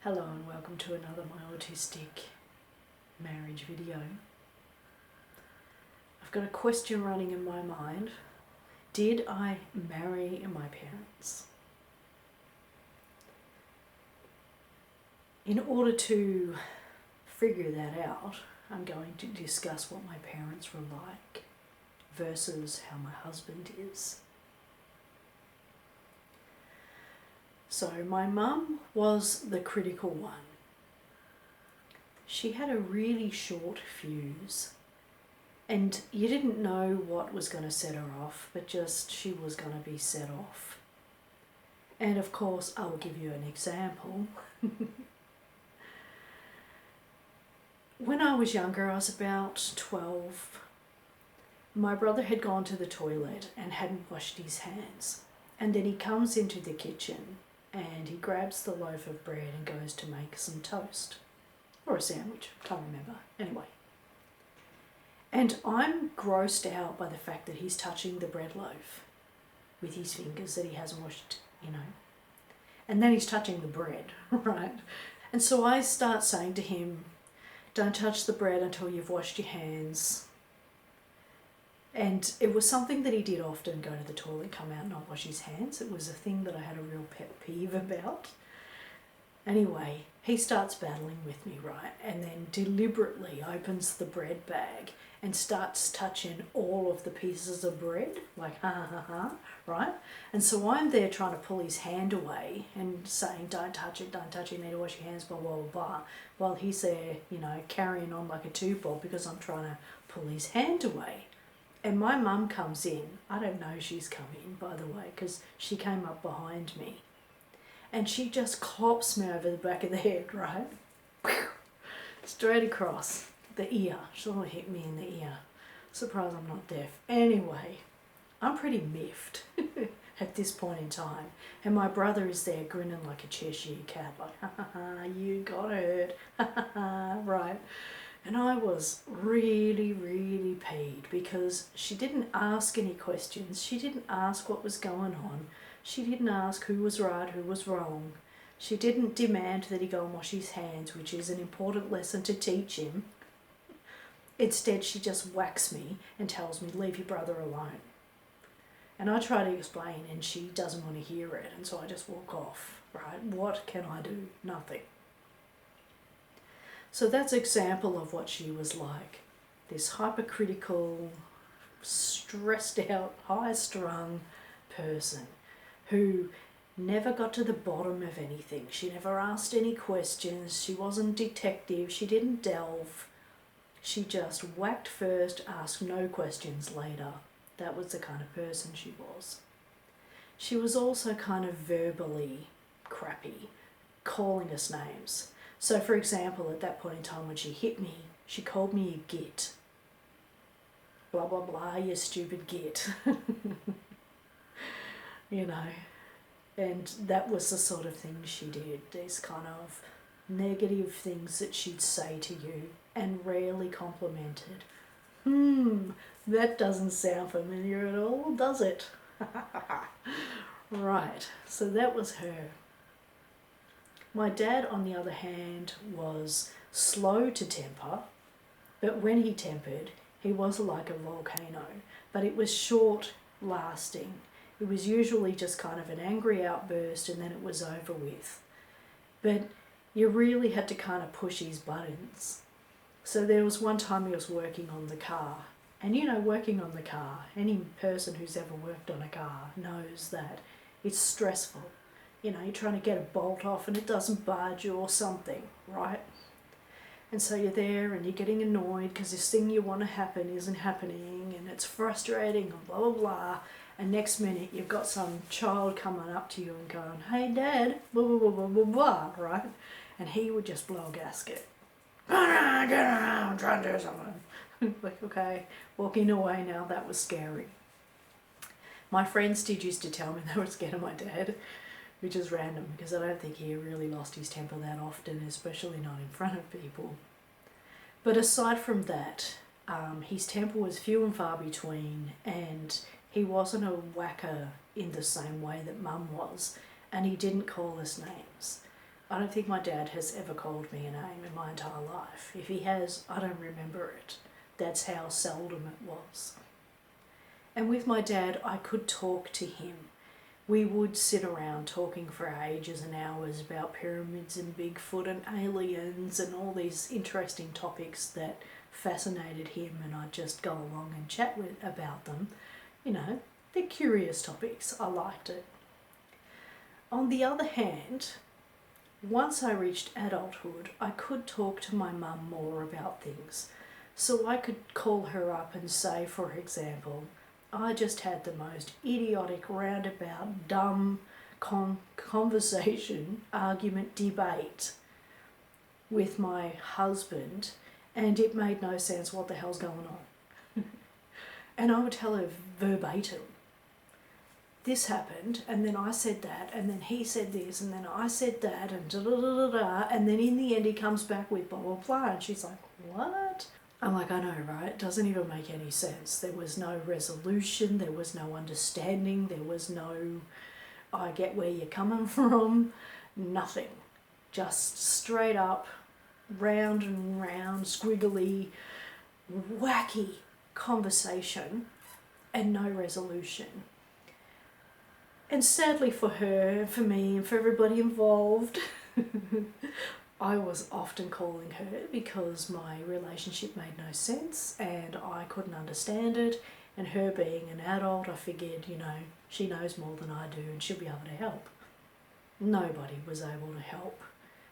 Hello and welcome to another My Autistic Marriage video. I've got a question running in my mind. Did I marry my parents? In order to figure that out, I'm going to discuss what my parents were like versus how my husband is. So my mum was the critical one. She had a really short fuse and you didn't know what was going to set her off, but just she was going to be set off. And of course, I will give you an example. When I was younger, I was about 12. My brother had gone to the toilet and hadn't washed his hands. And then he comes into the kitchen and he grabs the loaf of bread and goes to make some toast. Or a sandwich, can't remember. Anyway. And I'm grossed out by the fact that he's touching the bread loaf with his fingers that he hasn't washed, And then he's touching the bread, right? And so I start saying to him, don't touch the bread until you've washed your hands. And it was something that he did often, go to the toilet, come out and not wash his hands. It was a thing that I had a real pet peeve about. Anyway, he starts battling with me, right? And then deliberately opens the bread bag and starts touching all of the pieces of bread, like right? And so I'm there trying to pull his hand away and saying, don't touch it, you need to wash your hands, blah, blah, blah, while he's there, carrying on like a two-bob because I'm trying to pull his hand away. And my mum comes in. I don't know she's come in, by the way, because she came up behind me. And she just clops me over the back of the head, right? Straight across the ear. She'll hit me in the ear. Surprised I'm not deaf. Anyway, I'm pretty miffed at this point in time. And my brother is there grinning like a Cheshire cat, like, ha ha ha, you got hurt, ha ha ha, right? And I was really, really peeved because she didn't ask any questions. She didn't ask what was going on. She didn't ask who was right, who was wrong. She didn't demand that he go and wash his hands, which is an important lesson to teach him. Instead, she just whacks me and tells me, leave your brother alone. And I try to explain and she doesn't want to hear it. And so I just walk off, right? What can I do? Nothing. So that's an example of what she was like. This hypercritical, stressed out, high-strung person who never got to the bottom of anything. She never asked any questions. She wasn't detective. She didn't delve. She just whacked first, asked no questions later. That was the kind of person she was. She was also kind of verbally crappy, calling us names. So, for example, at that point in time when she hit me, she called me a git. Blah, blah, blah, you stupid git. And that was the sort of thing she did. These kind of negative things that she'd say to you and rarely complimented. That doesn't sound familiar at all, does it? Right, so that was her. My dad, on the other hand, was slow to temper, but when he tempered, he was like a volcano, but it was short-lasting. It was usually just kind of an angry outburst and then it was over with. But you really had to kind of push his buttons. So there was one time he was working on the car, and working on the car, any person who's ever worked on a car knows that it's stressful. You're trying to get a bolt off and it doesn't budge or something, right? And so you're there and you're getting annoyed because this thing you want to happen isn't happening and it's frustrating and blah, blah, blah. And next minute you've got some child coming up to you and going, hey Dad, blah, blah, blah, blah, blah, blah, right? And he would just blow a gasket. Get around, I'm trying to do something. Like, okay, walking away now, that was scary. My friends did used to tell me they were scared of my dad, which is random because I don't think he really lost his temper that often, especially not in front of people. But aside from that, his temper was few and far between, and he wasn't a whacker in the same way that Mum was, and he didn't call us names. I don't think my dad has ever called me a name in my entire life. If he has, I don't remember it. That's how seldom it was. And with my dad, I could talk to him. We would sit around talking for ages and hours about pyramids and Bigfoot and aliens and all these interesting topics that fascinated him, and I'd just go along and chat about them. You know, they're curious topics. I liked it. On the other hand, once I reached adulthood, I could talk to my mum more about things. So I could call her up and say, for example, I just had the most idiotic, roundabout, dumb conversation, argument, debate with my husband, and it made no sense. What the hell's going on? And I would tell her verbatim, this happened, and then I said that, and then he said this, and then I said that, and da-da-da-da-da, and then in the end he comes back with blah, blah, blah, and she's like, what? I'm like, I know, right? It doesn't even make any sense. There was no resolution, there was no understanding, there was no, I get where you're coming from, nothing. Just straight up, round and round, squiggly, wacky conversation and no resolution. And sadly for her, for me, and for everybody involved, I was often calling her because my relationship made no sense and I couldn't understand it. And her being an adult, I figured, you know, she knows more than I do and she'll be able to help. Nobody was able to help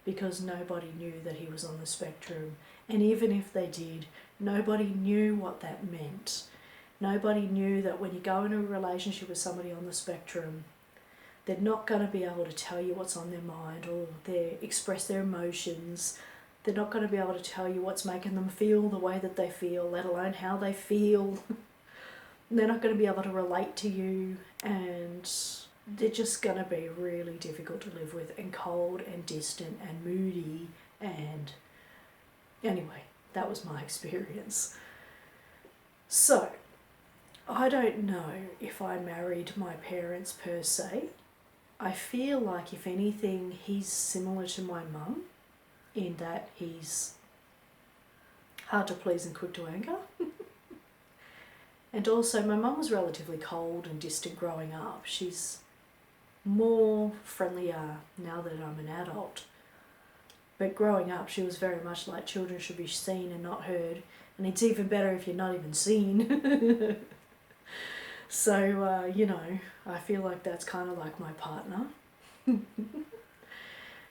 because nobody knew that he was on the spectrum. And even if they did, nobody knew what that meant. Nobody knew that when you go into a relationship with somebody on the spectrum, they're not going to be able to tell you what's on their mind or they express their emotions. They're not going to be able to tell you what's making them feel the way that they feel, let alone how they feel. They're not going to be able to relate to you, and they're just going to be really difficult to live with and cold and distant and moody. And anyway, that was my experience. So I don't know if I married my parents per se. I feel like, if anything, he's similar to my mum in that he's hard to please and quick to anger. And also, my mum was relatively cold and distant growing up. She's more friendlier now that I'm an adult. But growing up, she was very much like children should be seen and not heard. And it's even better if you're not even seen. So, you know, I feel like that's kind of like my partner.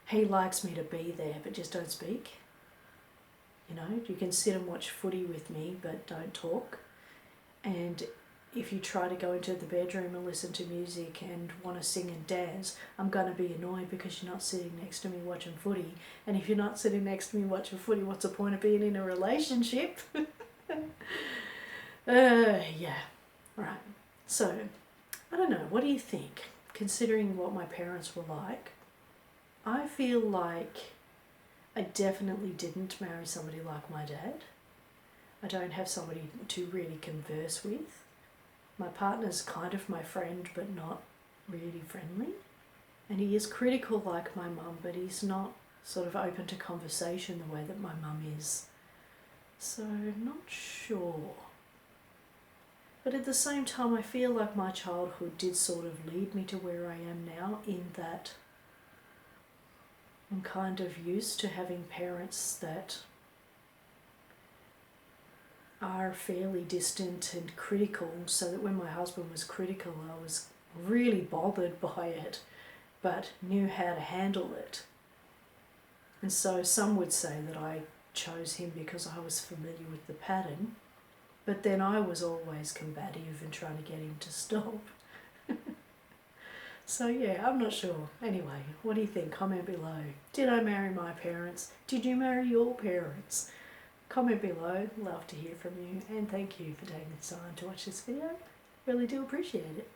He likes me to be there, but just don't speak. You know, you can sit and watch footy with me, but don't talk. And if you try to go into the bedroom and listen to music and want to sing and dance, I'm going to be annoyed because you're not sitting next to me watching footy. And if you're not sitting next to me watching footy, what's the point of being in a relationship? Yeah, right. So, I don't know, what do you think? Considering what my parents were like, I feel like I definitely didn't marry somebody like my dad. I don't have somebody to really converse with. My partner's kind of my friend, but not really friendly. And he is critical like my mum, but he's not sort of open to conversation the way that my mum is. So, not sure. But at the same time, I feel like my childhood did sort of lead me to where I am now, in that I'm kind of used to having parents that are fairly distant and critical, so that when my husband was critical, I was really bothered by it, but knew how to handle it. And so some would say that I chose him because I was familiar with the pattern, but then I was always combative and trying to get him to stop. So yeah, I'm not sure. Anyway, what do you think? Comment below. Did I marry my parents? Did you marry your parents? Comment below. Love to hear from you, and thank you for taking the time to watch this video. Really do appreciate it.